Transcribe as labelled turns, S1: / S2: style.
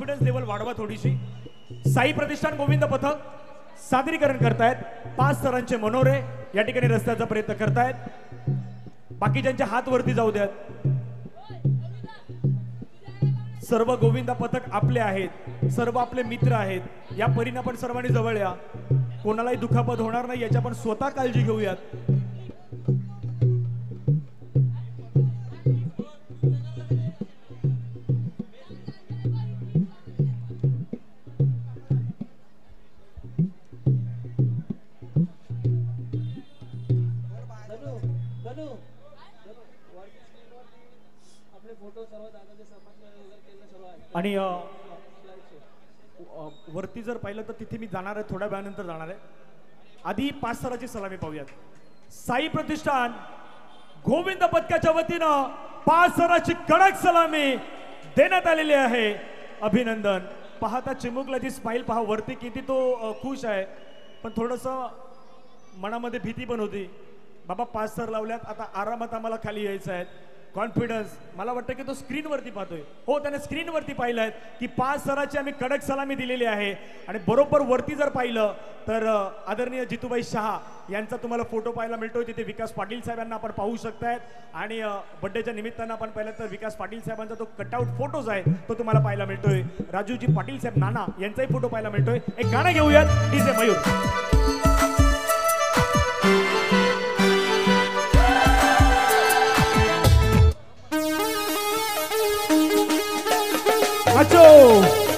S1: Confidence level वाढवा थोडीशी। साई प्रतिष्ठान गोविंद पथक सादरीकरण करतायत 5 सरांचे मनोरे या ठिकाणी रस्त्याचा प्रयत्न करतायत। बाकीच्यांचे हात वरती जाऊ द्यात। सर्व गोविंदा पथक आपले आहेत, सर्व आपले मित्र आहेत। या परीने आपण सर्वांनी जवळ या, कोणालाही दुखापत होणार नाही याची आपण स्वतः काळजी घेऊयात। आणि वरती जर पाहिलं तर तिथे मी जाणार आहे, थोड्या वेळानंतर जाणार आहे। आधी 5 सराची सलामी पाहूयात। साई प्रतिष्ठान गोविंद पथकाच्या वतीनं 5 सराची कडक सलामी देण्यात आलेली आहे। अभिनंदन। पाहता चिमुकल्याची स्माइल पहा वरती, किती तो खुश आहे, पण थोडस मनामध्ये भीती पण होती। बाबा 5 सर लावल्यात, आता आरामात आम्हाला खाली यायचं आहे। कॉन्फिडन्स, मला वाटतं की तो स्क्रीनवरती पाहतोय। हो, त्याने स्क्रीनवरती पाहिलं की 5 सराची आम्ही कडक सलामी दिलेली आहे। आणि बरोबर वरती जर पाहिलं तर आदरणीय जितूबाई शहा यांचा तुम्हाला फोटो पाहायला मिळतोय। तिथे विकास पाटील साहेबांना आपण पाहू शकतायत। आणि बर्थडेच्या निमित्तानं आपण पाहिलं तर विकास पाटील साहेबांचा तो कटआउट फोटोज आहे तो तुम्हाला पाहायला मिळतोय। राजूजी पाटील साहेब नाना यांचाही फोटो पाहायला मिळतोय। एक गाणं घेऊयात, डीजे मयूर। Macho!